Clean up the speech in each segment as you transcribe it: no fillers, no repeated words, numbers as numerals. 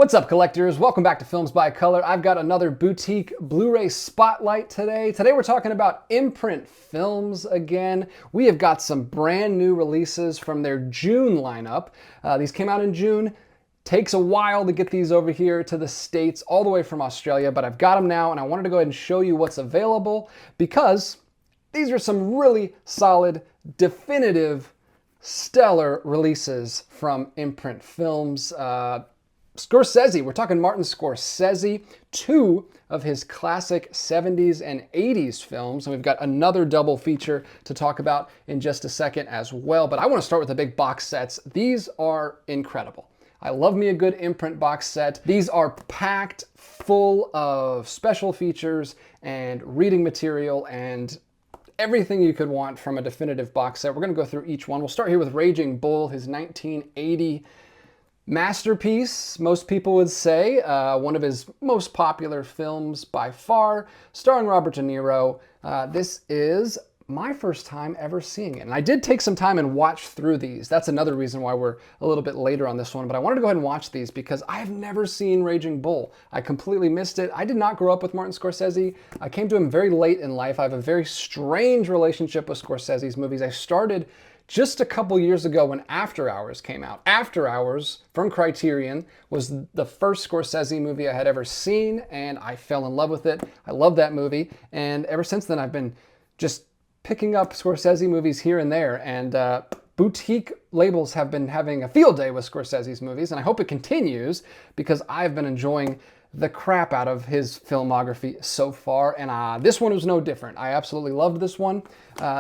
What's up, collectors? Welcome back to Films by Color. I've got another boutique Blu-ray spotlight today. Today we're talking about Imprint films again. We have got some brand new releases from their June lineup. These came out in June. Takes a while to get these over here to the States, all the way from Australia, but I've got them now, and I wanted to go ahead and show you what's available because these are some really solid, definitive, stellar releases from Imprint films. Scorsese, we're talking Martin Scorsese, two of his classic 70s and 80s films, and we've got another double feature to talk about in just a second as well. But I want to start with the big box sets. These are incredible. I love me a good Imprint box set. These are packed full of special features and reading material and everything you could want from a definitive box set. We're going to go through each one. We'll start here with Raging Bull, his 1980 masterpiece, most people would say, one of his most popular films by far, starring Robert De Niro. This is my first time ever seeing it, and I did take some time and watch through these. That's another reason why we're a little bit later on this one, but I wanted to go ahead and watch these because I have never seen Raging Bull. I completely missed it. I did not grow up with Martin Scorsese. I came to him very late in life. I have a very strange relationship with Scorsese's movies. I started just a couple years ago when After Hours came out. After Hours from Criterion was the first Scorsese movie I had ever seen, and I fell in love with it. I love that movie, and ever since then I've been just picking up Scorsese movies here and there, and boutique labels have been having a field day with Scorsese's movies, and I hope it continues because I've been enjoying the crap out of his filmography so far, and this one was no different. I absolutely loved this one.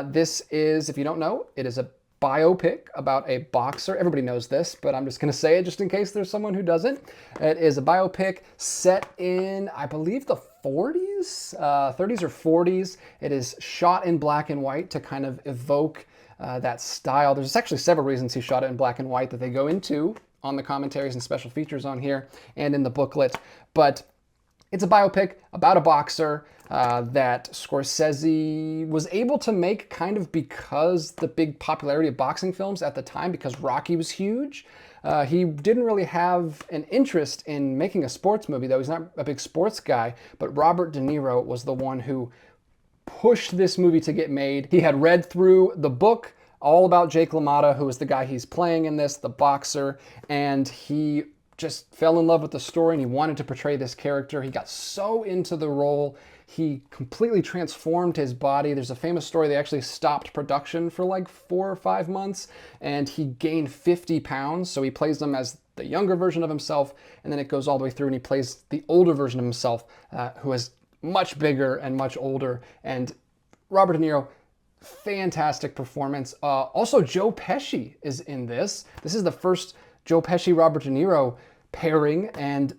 This is, if you don't know, it is a biopic about a boxer. Everybody knows this, but I'm just going to say it just in case there's someone who doesn't. It is a biopic set in, I believe, the 40s, 30s or 40s. It is shot in black and white to kind of evoke that style. There's actually several reasons he shot it in black and white that they go into on the commentaries and special features on here and in the booklet. But it's a biopic about a boxer that Scorsese was able to make kind of because the big popularity of boxing films at the time, because Rocky was huge. He didn't really have an interest in making a sports movie, though. He's not a big sports guy, but Robert De Niro was the one who pushed this movie to get made. He had read through the book all about Jake LaMotta, who is the guy he's playing in this, the boxer, and he just fell in love with the story and he wanted to portray this character. He got so into the role, he completely transformed his body. There's a famous story, they actually stopped production for like 4 or 5 months and he gained 50 pounds. So he plays them as the younger version of himself, and then it goes all the way through and he plays the older version of himself who is much bigger and much older. And Robert De Niro, fantastic performance. Also, Joe Pesci is in this. This is the first Joe Pesci, Robert De Niro pairing, and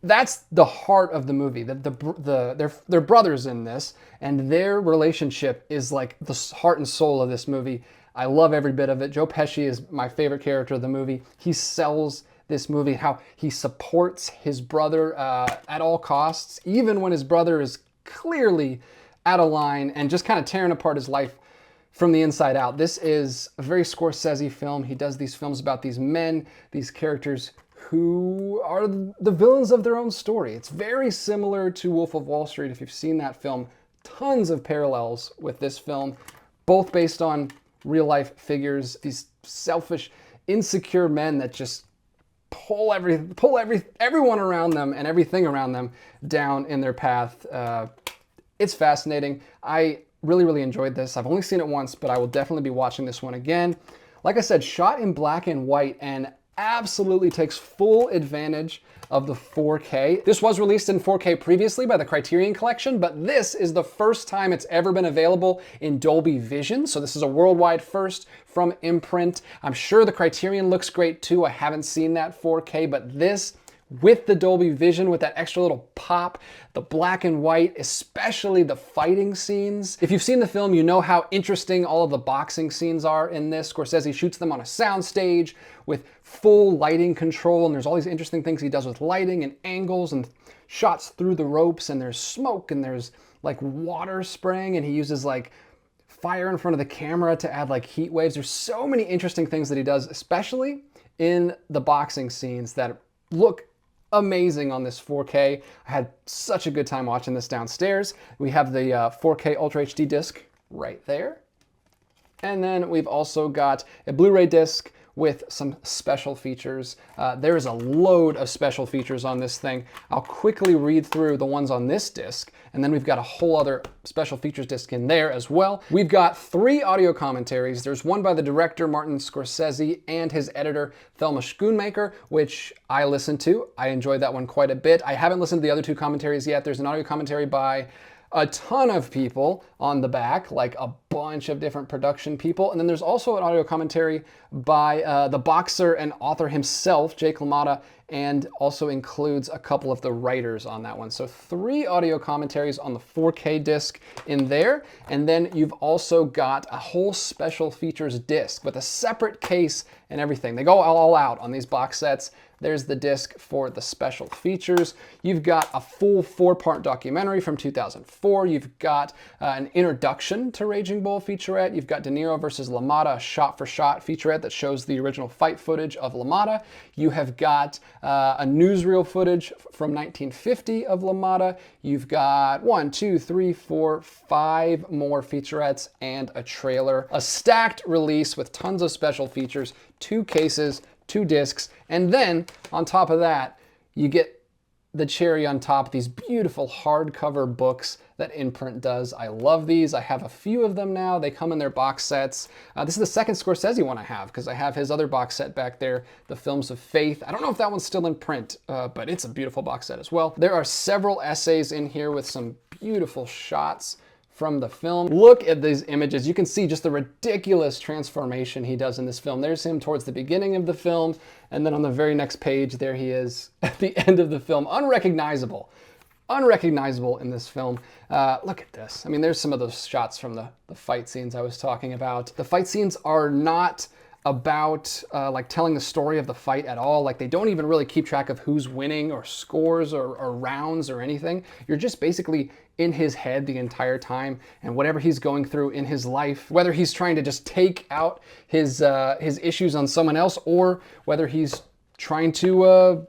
that's the heart of the movie. They're brothers in this, and their relationship is like the heart and soul of this movie. I love every bit of it. Joe Pesci is my favorite character of the movie. He sells this movie, how he supports his brother at all costs, even when his brother is clearly out of line and just kind of tearing apart his life from the inside out. This is a very Scorsese film. He does these films about these men, these characters who are the villains of their own story. It's very similar to Wolf of Wall Street, if you've seen that film. Tons of parallels with this film, both based on real life figures, these selfish, insecure men that just pull everyone around them and everything around them down in their path. It's fascinating. I really enjoyed this. I've only seen it once, but I will definitely be watching this one again. Like I said, shot in black and white and absolutely takes full advantage of the 4K. This was released in 4K previously by the Criterion Collection, but this is the first time it's ever been available in Dolby Vision. So this is a worldwide first from Imprint. I'm sure the Criterion looks great too. I haven't seen that 4K, but this with the Dolby Vision, with that extra little pop, the black and white, especially the fighting scenes. If you've seen the film, you know how interesting all of the boxing scenes are in this. Scorsese shoots them on a soundstage with full lighting control, and there's all these interesting things he does with lighting and angles and shots through the ropes, and there's smoke and there's like water spraying, and he uses like fire in front of the camera to add like heat waves. There's so many interesting things that he does, especially in the boxing scenes, that look amazing on this 4K. I had such a good time watching this downstairs. We have the 4K Ultra HD disc right there. And then we've also got a Blu-ray disc with some special features. There is a load of special features on this thing. I'll quickly read through the ones on this disc, and then we've got a whole other special features disc in there as well. We've got 3 audio commentaries. There's one by the director, Martin Scorsese, and his editor, Thelma Schoonmaker, which I listened to. I enjoyed that one quite a bit. I haven't listened to the other 2 commentaries yet. There's an audio commentary by a ton of people on the back, like a bunch of different production people. And then there's also an audio commentary by the boxer and author himself, Jake LaMotta, and also includes a couple of the writers on that one. So 3 audio commentaries on the 4K disc in there. And then you've also got a whole special features disc with a separate case and everything. They go all out on these box sets. There's the disc for the special features. You've got a full 4-part documentary from 2004. You've got an introduction to Raging Bull featurette. You've got De Niro versus LaMotta, a shot-for-shot featurette that shows the original fight footage of LaMotta. You have got a newsreel footage from 1950 of LaMotta. You've got 1, 2, 3, 4, 5 more featurettes and a trailer. A stacked release with tons of special features, 2 cases, 2 discs, and then on top of that, you get the cherry on top, these beautiful hardcover books that Imprint does. I love these. I have a few of them now. They come in their box sets. This is the second Scorsese one I have, because I have his other box set back there, The Films of Faith. I don't know if that one's still in print, but it's a beautiful box set as well. There are several essays in here with some beautiful shots from the film. Look at these images. You can see just the ridiculous transformation he does in this film. There's him towards the beginning of the film, and then on the very next page, there he is at the end of the film. Unrecognizable. Unrecognizable in this film. Look at this. I mean, there's some of those shots from the fight scenes I was talking about. The fight scenes are not about like telling the story of the fight at all. Like, they don't even really keep track of who's winning or scores or rounds or anything. You're just basically in his head the entire time, and whatever he's going through in his life, whether he's trying to just take out his issues on someone else, or whether he's trying to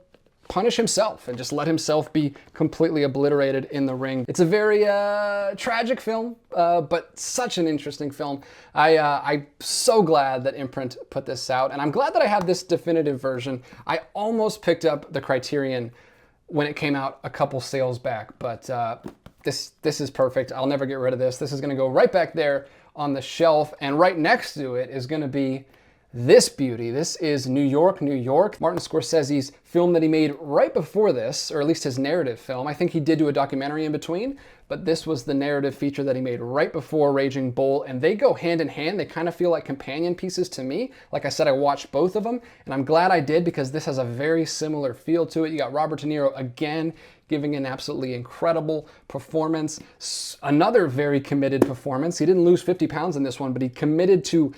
punish himself and just let himself be completely obliterated in the ring. It's a very tragic film, but such an interesting film. I'm so glad that Imprint put this out, and I'm glad that I have this definitive version. I almost picked up the Criterion when it came out a couple sales back, but this is perfect. I'll never get rid of this. This is gonna go right back there on the shelf, and right next to it is gonna be this beauty. This is New York, New York. Martin Scorsese's film that he made right before this, or at least his narrative film. I think he did do a documentary in between, but this was the narrative feature that he made right before Raging Bull, and they go hand in hand. They kind of feel like companion pieces to me. Like I said, I watched both of them, and I'm glad I did, because this has a very similar feel to it. You got Robert De Niro again giving an absolutely incredible performance. Another very committed performance. He didn't lose 50 pounds in this one, but he committed to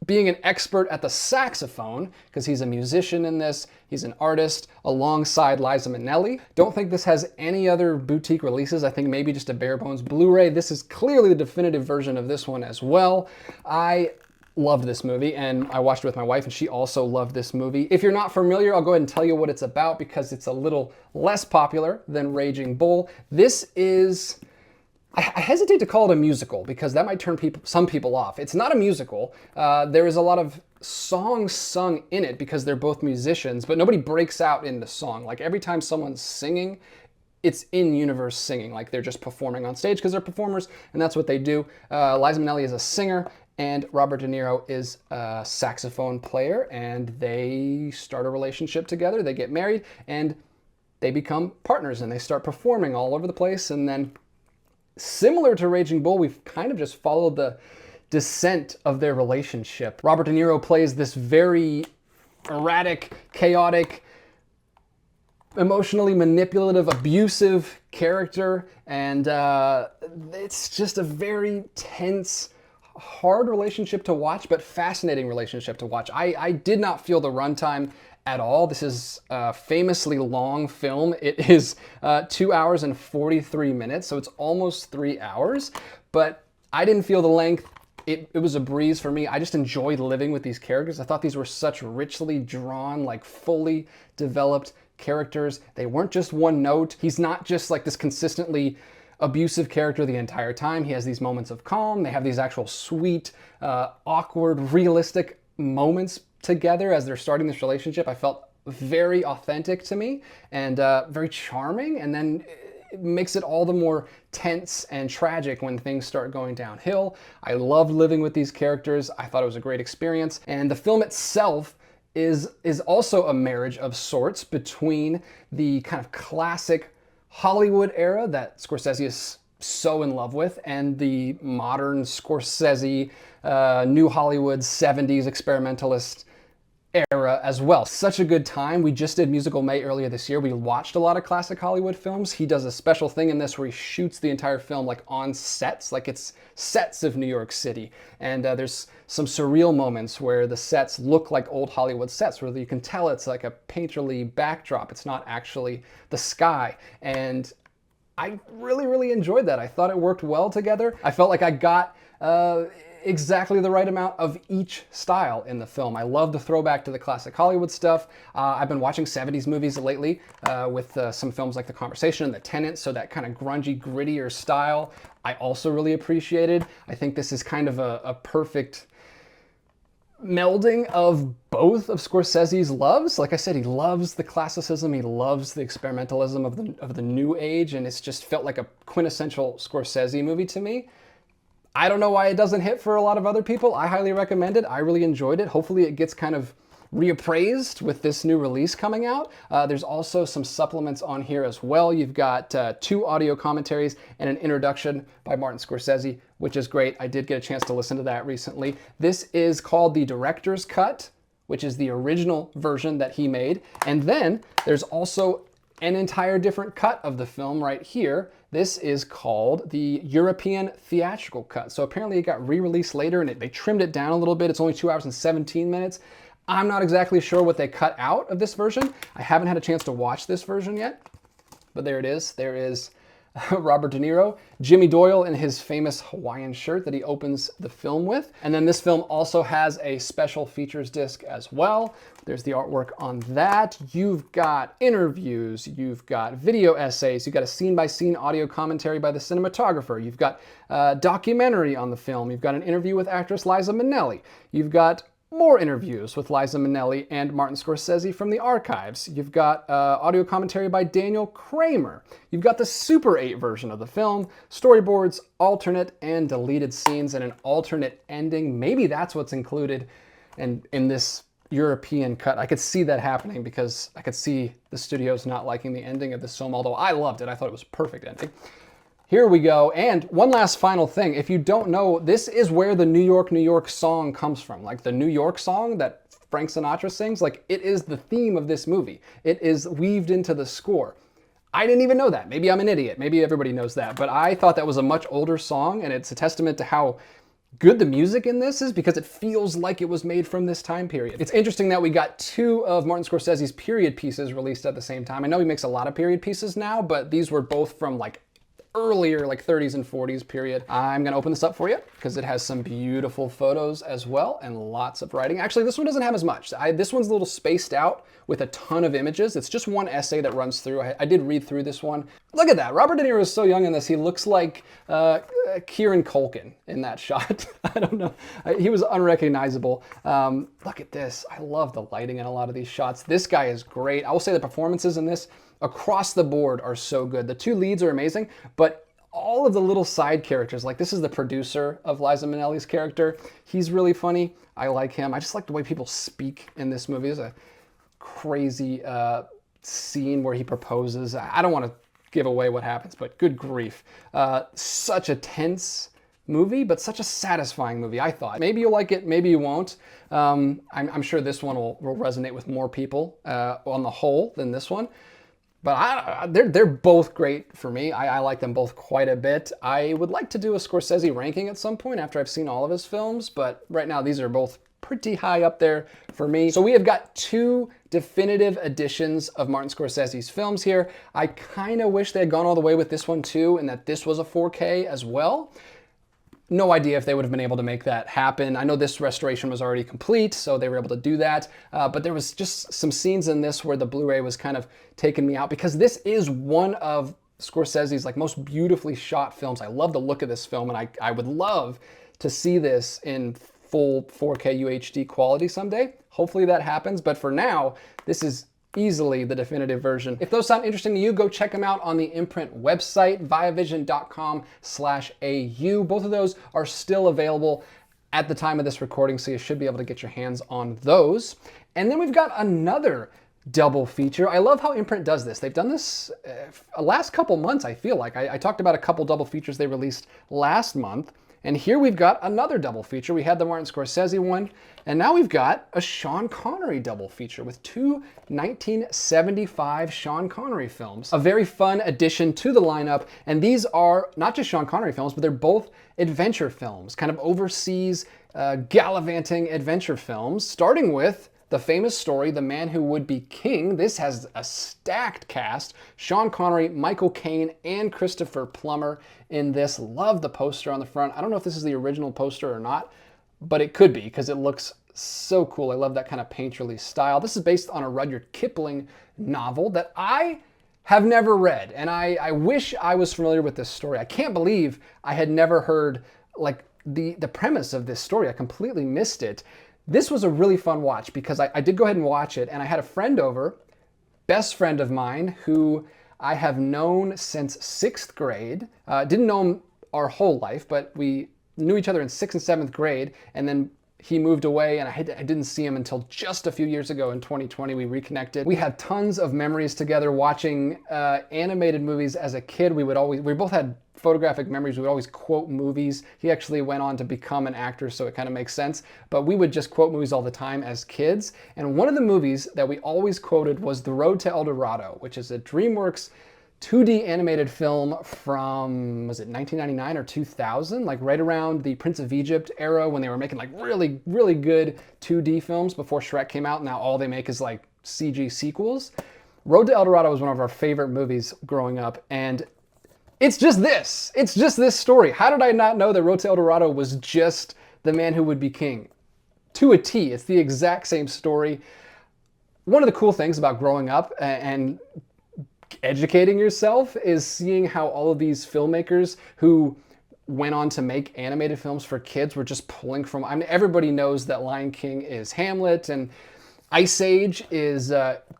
being an expert at the saxophone, because he's a musician in this. He's an artist alongside Liza Minnelli. Don't think this has any other boutique releases. I think maybe just a bare bones Blu-ray. This is clearly the definitive version of this one as well. I loved this movie, and I watched it with my wife, and she also loved this movie. If you're not familiar, I'll go ahead and tell you what it's about, because it's a little less popular than Raging Bull. This is, I hesitate to call it a musical, because that might turn some people off. It's not a musical. There is a lot of songs sung in it, because they're both musicians, but nobody breaks out in the song. Like, every time someone's singing, it's in-universe singing. Like, they're just performing on stage because they're performers, and that's what they do. Liza Minnelli is a singer, and Robert De Niro is a saxophone player, and they start a relationship together. They get married, and they become partners, and they start performing all over the place. And then, similar to Raging Bull, we've kind of just followed the descent of their relationship. Robert De Niro plays this very erratic, chaotic, emotionally manipulative, abusive character, and it's just a very tense, hard relationship to watch, but fascinating relationship to watch. I did not feel the runtime at all. This is a famously long film. It is 2 hours and 43 minutes, so it's almost 3 hours, but I didn't feel the length. It was a breeze for me. I just enjoyed living with these characters. I thought these were such richly drawn, like fully developed characters. They weren't just one note. He's not just like this consistently abusive character the entire time. He has these moments of calm. They have these actual sweet, awkward, realistic moments together as they're starting this relationship. I felt very authentic to me and very charming, and then it makes it all the more tense and tragic when things start going downhill. I loved living with these characters. I thought it was a great experience, and the film itself is also a marriage of sorts between the kind of classic Hollywood era that Scorsese is so in love with and the modern Scorsese, New Hollywood 70s experimentalist era as well. Such a good time. We just did Musical May earlier this year. We watched a lot of classic Hollywood films. He does a special thing in this where he shoots the entire film like on sets, like it's sets of New York City. And there's some surreal moments where the sets look like old Hollywood sets, where you can tell it's like a painterly backdrop. It's not actually the sky. And I really, really enjoyed that. I thought it worked well together. I felt like I got exactly the right amount of each style in the film. I love the throwback to the classic Hollywood stuff. I've been watching 70s movies lately with some films like The Conversation and The Tenant, so that kind of grungy, grittier style I also really appreciated. I think this is kind of a perfect melding of both of Scorsese's loves. Like I said, he loves the classicism, he loves the experimentalism of the new age, and it's just felt like a quintessential Scorsese movie to me. I don't know why it doesn't hit for a lot of other people. I highly recommend it. I really enjoyed it. Hopefully it gets kind of reappraised with this new release coming out. There's also some supplements on here as well. You've got 2 audio commentaries and an introduction by Martin Scorsese, which is great. I did get a chance to listen to that recently. This is called the director's cut, which is the original version that he made. And then there's also an entire different cut of the film right here. This is called the European theatrical cut. So apparently it got re-released later and they trimmed it down a little bit. It's only 2 hours and 17 minutes. I'm not exactly sure what they cut out of this version. I haven't had a chance to watch this version yet, but there it is. There is Robert De Niro, Jimmy Doyle in his famous Hawaiian shirt that he opens the film with. And then this film also has a special features disc as well. There's the artwork on that. You've got interviews, you've got video essays, you've got a scene-by-scene audio commentary by the cinematographer, you've got a documentary on the film, you've got an interview with actress Liza Minnelli, you've got more interviews with Liza Minnelli and Martin Scorsese from the archives. You've got audio commentary by Daniel Kramer. You've got the Super 8 version of the film, storyboards, alternate and deleted scenes, and an alternate ending. Maybe that's what's included in this European cut. I could see that happening because I could see the studios not liking the ending of this film, although I loved it. I thought it was a perfect ending. Here we go. And one last final thing. If you don't know, this is where the New York, New York song comes from. Like the New York song that Frank Sinatra sings, like it is the theme of this movie. It is weaved into the score. I didn't even know that. Maybe I'm an idiot. Maybe everybody knows that. But I thought that was a much older song, and it's a testament to how good the music in this is because it feels like it was made from this time period. It's interesting that we got 2 of Martin Scorsese's period pieces released at the same time. I know he makes a lot of period pieces now, but these were both from like earlier, like 30s and 40s period. I'm gonna open this up for you because it has some beautiful photos as well and lots of writing. Actually, this one doesn't have as much. This one's a little spaced out with a ton of images. It's just one essay that runs through. I did read through this one. Look at that. Robert De Niro is so young in this. He looks like Kieran Culkin in that shot. I don't know. He was unrecognizable. Look at this. I love the lighting in a lot of these shots. This guy is great. I will say the performances in this across the board are so good. The 2 leads are amazing, but all of the little side characters, like this is the producer of Liza Minnelli's character. He's really funny. I like him. I just like the way people speak in this movie. There's a crazy scene where he proposes. I don't want to give away what happens, but good grief. Such a tense movie, but such a satisfying movie, I thought. Maybe you'll like it, maybe you won't. I'm sure this one will resonate with more people on the whole than this one. But they're both great for me. I like them both quite a bit. I would like to do a Scorsese ranking at some point after I've seen all of his films, but right now these are both pretty high up there for me. So we have got 2 definitive editions of Martin Scorsese's films here. I kind of wish they had gone all the way with this one too, and that this was a 4K as well. No idea if they would have been able to make that happen. I know this restoration was already complete, so they were able to do that. But there was just some scenes in this where the Blu-ray was kind of taking me out, because this is one of Scorsese's like most beautifully shot films. I love the look of this film, and I would love to see this in full 4K UHD quality someday. Hopefully that happens, but for now, this is easily the definitive version. If those sound interesting to you, go check them out on the Imprint website, viavision.com/AU. Both of those are still available at the time of this recording, so you should be able to get your hands on those. And then we've got another double feature. I love how Imprint does this. They've done this last couple months, I feel like. I talked about a couple double features they released last month. And here we've got another double feature. We had the Martin Scorsese one, and now we've got a Sean Connery double feature with two 1975 Sean Connery films. A very fun addition to the lineup, and these are not just Sean Connery films, but they're both adventure films, kind of overseas gallivanting adventure films, starting with the famous story, The Man Who Would Be King. This has a stacked cast. Sean Connery, Michael Caine, and Christopher Plummer in this. Love the poster on the front. I don't know if this is the original poster or not, but it could be because it looks so cool. I love that kind of painterly style. This is based on a Rudyard Kipling novel that I have never read, and I wish I was familiar with this story. I can't believe I had never heard like the premise of this story. I completely missed it. This was a really fun watch because I did go ahead and watch it, and I had a friend over, best friend of mine, who I have known since 6th grade. Didn't know him our whole life, but we knew each other in 6th and 7th grade, and then he moved away, and I didn't see him until just a few years ago in 2020. We reconnected. We had tons of memories together watching animated movies as a kid. We both had photographic memories. We would always quote movies. He actually went on to become an actor, so it kind of makes sense. But we would just quote movies all the time as kids. And one of the movies that we always quoted was The Road to El Dorado, which is a DreamWorks 2D animated film from, was it 1999 or 2000? Like right around the Prince of Egypt era when they were making like really, really good 2D films before Shrek came out. Now all they make is like CG sequels. Road to El Dorado was one of our favorite movies growing up, and it's just this. It's just this story. How did I not know that Road to El Dorado was just The Man Who Would Be King? To a T, it's the exact same story. One of the cool things about growing up and educating yourself is seeing how all of these filmmakers who went on to make animated films for kids were just pulling from, I mean, everybody knows that Lion King is Hamlet, and Ice Age is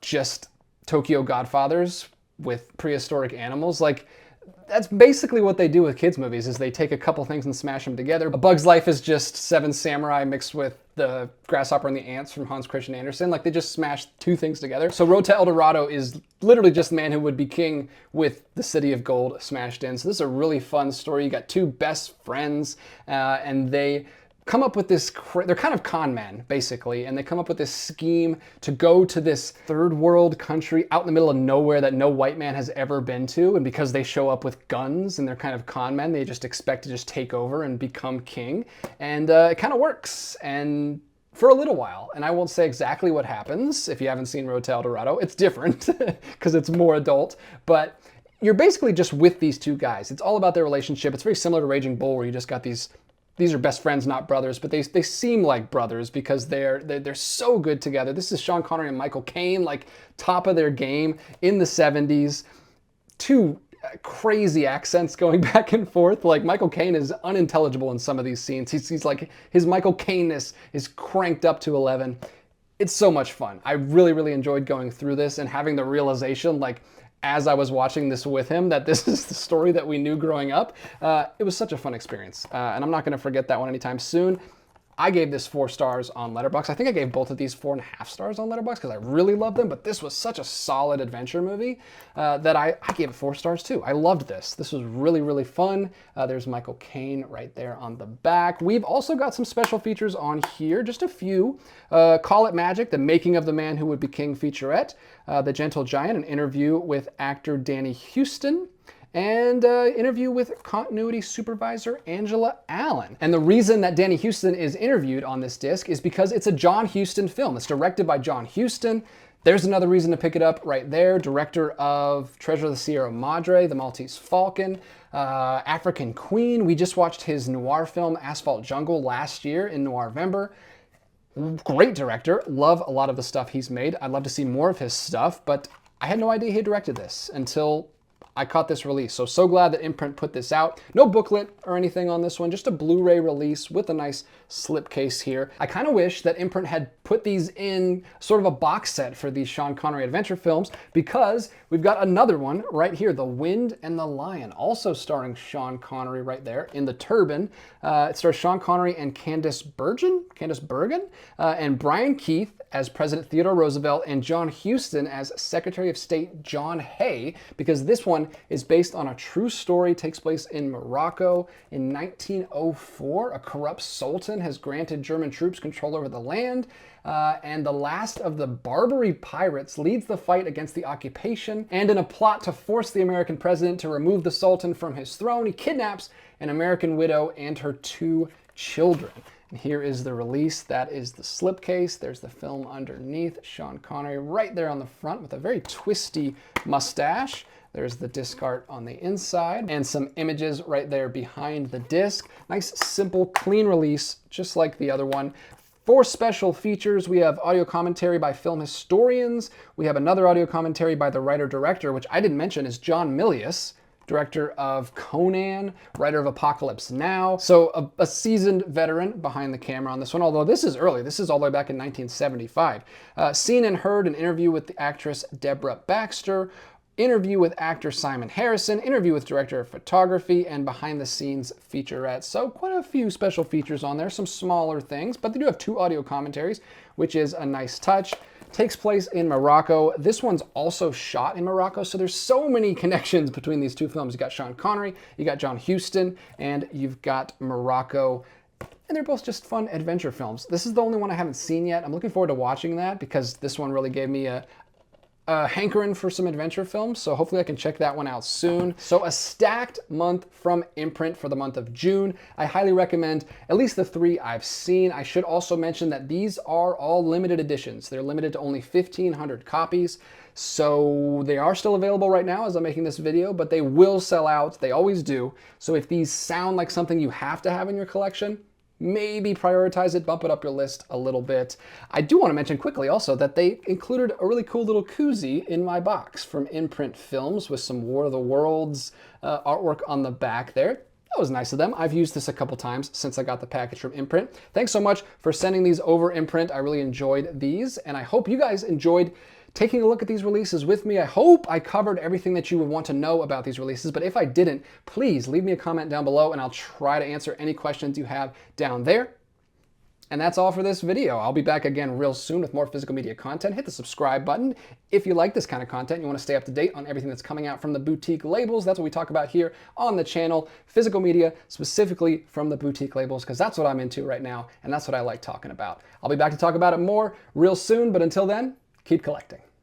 just Tokyo Godfathers with prehistoric animals. Like, that's basically what they do with kids' movies, is they take a couple things and smash them together. A Bug's Life is just Seven Samurai mixed with the Grasshopper and the Ants from Hans Christian Andersen. Like, they just smashed two things together. So Road to El Dorado is literally just The Man Who Would Be King with the City of Gold smashed in. So this is a really fun story. You got two best friends, and they come up with this, they're kind of con men, basically, and they come up with this scheme to go to this third world country out in the middle of nowhere that no white man has ever been to, and because they show up with guns and they're kind of con men, they just expect to just take over and become king, and it kind of works, and for a little while, and I won't say exactly what happens if you haven't seen Road to El Dorado. It's different, because it's more adult, but you're basically just with these two guys. It's all about their relationship. It's very similar to Raging Bull, where you just got these are best friends, not brothers, but they seem like brothers because they're so good together. This is Sean Connery and Michael Caine, like top of their game in the 70s. Two crazy accents going back and forth. Like, Michael Caine is unintelligible in some of these scenes. He's like, his Michael Caine-ness is cranked up to 11. It's so much fun. I really, really enjoyed going through this and having the realization, like, as I was watching this with him, that this is the story that we knew growing up. It was such a fun experience, and I'm not going to forget that one anytime soon. I gave this 4 stars on Letterboxd. I think I gave both of these 4.5 stars on Letterboxd because I really loved them, but this was such a solid adventure movie that I gave it 4 stars too. I loved this. This was really, really fun. There's Michael Caine right there on the back. We've also got some special features on here, just a few. Call It Magic, The Making of the Man Who Would Be King featurette. The Gentle Giant, an interview with actor Danny Huston, and interview with continuity supervisor Angela Allen. And the reason that Danny Huston is interviewed on this disc is because it's a John Huston film. It's directed by John Huston. There's another reason to pick it up right there. Director of Treasure of the Sierra Madre, The Maltese Falcon. African Queen. We just watched his noir film Asphalt Jungle last year in Noirvember. Great director. Love a lot of the stuff he's made. I'd love to see more of his stuff, but I had no idea he directed this until I caught this release. So glad that Imprint put this out. No booklet or anything on this one, just a Blu-ray release with a nice slipcase here. I kind of wish that Imprint had put these in sort of a box set for these Sean Connery adventure films, because we've got another one right here, The Wind and the Lion, also starring Sean Connery right there in the turban. It stars Sean Connery and Candice Bergen, and Brian Keith as President Theodore Roosevelt, and John Huston as Secretary of State John Hay, because this one is based on a true story, takes place in Morocco in 1904. A corrupt sultan has granted German troops control over the land, and the last of the Barbary pirates leads the fight against the occupation, and in a plot to force the American president to remove the sultan from his throne, he kidnaps an American widow and her 2 children. And here is the release. That is the slipcase. There's the film underneath. Sean Connery right there on the front with a very twisty mustache. There's the disc art on the inside and some images right there behind the disc. Nice, simple, clean release, just like the other one. 4 special features. We have audio commentary by film historians. We have another audio commentary by the writer-director, which I didn't mention is John Milius, director of Conan, writer of Apocalypse Now. So a seasoned veteran behind the camera on this one, although this is early. This is all the way back in 1975. Seen and heard an interview with the actress Deborah Baxter, interview with actor Simon Harrison, interview with director of photography, and behind the scenes featurettes. So quite a few special features on there, some smaller things, but they do have 2 audio commentaries, which is a nice touch. Takes place in Morocco. This one's also shot in Morocco, so there's so many connections between these 2 films. You got Sean Connery, you got John Huston, and you've got Morocco. And they're both just fun adventure films. This is the only one I haven't seen yet. I'm looking forward to watching that because this one really gave me a hankering for some adventure films, so hopefully I can check that one out soon. So a stacked month from Imprint for the month of June. I highly recommend at least the 3 I've seen. I should also mention that these are all limited editions. They're limited to only 1,500 copies. So they are still available right now as I'm making this video, but they will sell out. They always do. So if these sound like something you have to have in your collection, maybe prioritize it, bump it up your list a little bit. I do want to mention quickly also that they included a really cool little koozie in my box from Imprint Films with some War of the Worlds artwork on the back there. That was nice of them. I've used this a couple times since I got the package from Imprint. Thanks so much for sending these over, Imprint. I really enjoyed these, and I hope you guys enjoyed taking a look at these releases with me. I hope I covered everything that you would want to know about these releases, but if I didn't, please leave me a comment down below and I'll try to answer any questions you have down there. And that's all for this video. I'll be back again real soon with more physical media content. Hit the subscribe button if you like this kind of content. You want to stay up to date on everything that's coming out from the boutique labels. That's what we talk about here on the channel. Physical media, specifically from the boutique labels, because that's what I'm into right now, and that's what I like talking about. I'll be back to talk about it more real soon, but until then, keep collecting.